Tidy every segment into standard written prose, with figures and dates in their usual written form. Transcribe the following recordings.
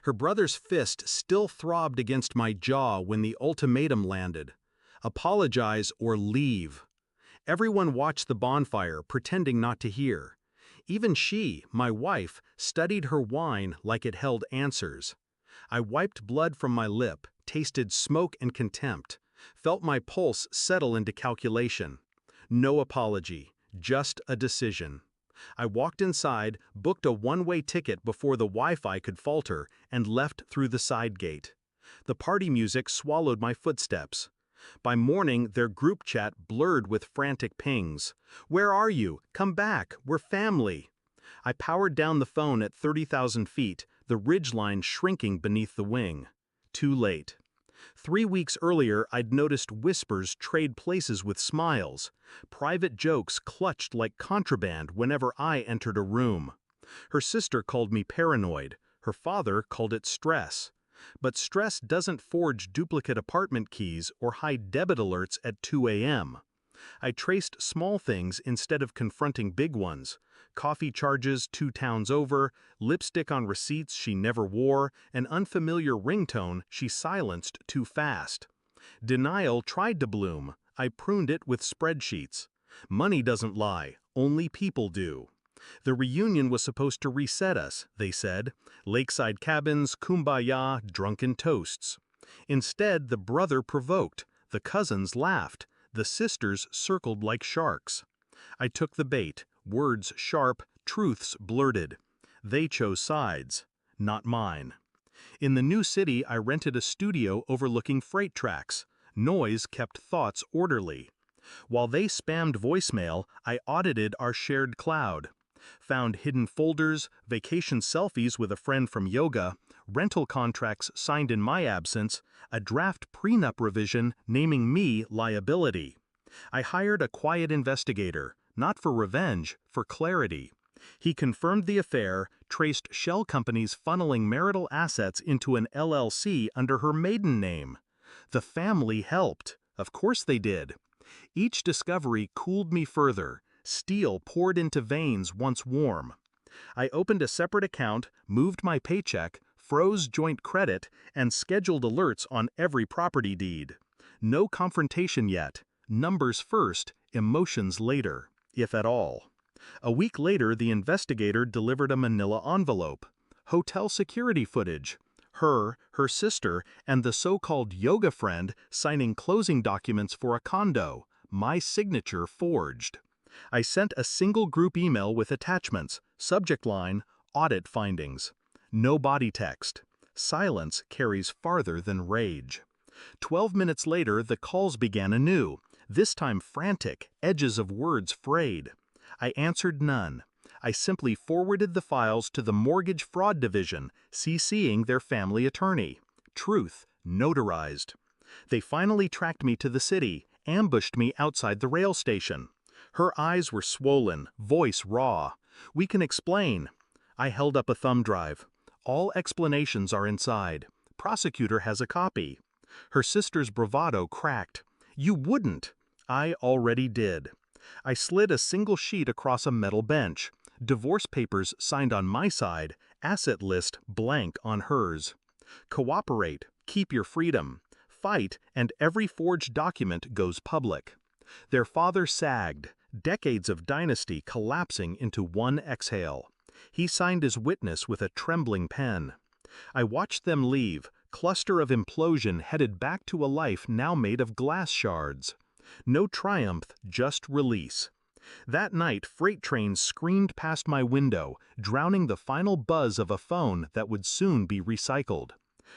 Her brother's fist still throbbed against my jaw when the ultimatum landed. Apologize or leave. Everyone watched the bonfire, pretending not to hear. Even she, my wife, studied her wine like it held answers. I wiped blood from my lip, tasted smoke and contempt, felt my pulse settle into calculation. No apology, just a decision. I walked inside, booked a one-way ticket before the Wi-Fi could falter, and left through the side gate. The party music swallowed my footsteps. By morning, their group chat blurred with frantic pings. "Where are you? Come back, we're family." I powered down the phone at 30,000 feet, the ridgeline shrinking beneath the wing. Too late. 3 weeks earlier, I'd noticed whispers trade places with smiles. Private jokes clutched like contraband whenever I entered a room. Her sister called me paranoid. Her father called it stress. But stress doesn't forge duplicate apartment keys or hide debit alerts at 2 a.m. I traced small things instead of confronting big ones. Coffee charges 2 towns over, lipstick on receipts she never wore, an unfamiliar ringtone she silenced too fast. Denial tried to bloom. I pruned it with spreadsheets. Money doesn't lie, only people do. The reunion was supposed to reset us, they said. Lakeside cabins, kumbaya, drunken toasts. Instead, the brother provoked. The cousins laughed. The sisters circled like sharks. I took the bait, words sharp, truths blurted. They chose sides, not mine. In the new city, I rented a studio overlooking freight tracks. Noise kept thoughts orderly. While they spammed voicemail, I audited our shared cloud. Found hidden folders, vacation selfies with a friend from yoga, rental contracts signed in my absence, a draft prenup revision naming me liability. I hired a quiet investigator, not for revenge, for clarity. He confirmed the affair, traced shell companies funneling marital assets into an LLC under her maiden name. The family helped. Of course they did. Each discovery cooled me further. Steel poured into veins once warm. I opened a separate account, moved my paycheck, froze joint credit, and scheduled alerts on every property deed. No confrontation yet. Numbers first, emotions later, if at all. A week later, the investigator delivered a manila envelope. Hotel security footage. Her sister, and the so-called yoga friend signing closing documents for a condo. My signature forged. I sent a single group email with attachments, subject line, audit findings. No body text. Silence carries farther than rage. 12 minutes later, the calls began anew, this time frantic, edges of words frayed. I answered none. I simply forwarded the files to the Mortgage Fraud Division, CCing their family attorney. Truth, notarized. They finally tracked me to the city, ambushed me outside the rail station. Her eyes were swollen, voice raw. "We can explain." I held up a thumb drive. "All explanations are inside. Prosecutor has a copy." Her sister's bravado cracked. "You wouldn't." I already did. I slid a single sheet across a metal bench. Divorce papers signed on my side, asset list blank on hers. Cooperate, keep your freedom. Fight, and every forged document goes public. Their father sagged, decades of dynasty collapsing into one exhale. He signed as witness with a trembling pen. I watched them leave, cluster of implosion headed back to a life now made of glass shards. No triumph, just release. That night, freight trains screamed past my window, drowning the final buzz of a phone that would soon be recycled.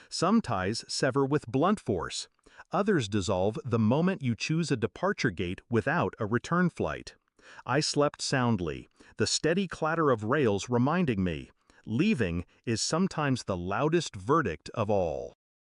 Some ties sever with blunt force. Others dissolve the moment you choose a departure gate without a return flight. I slept soundly, the steady clatter of rails reminding me, leaving is sometimes the loudest verdict of all.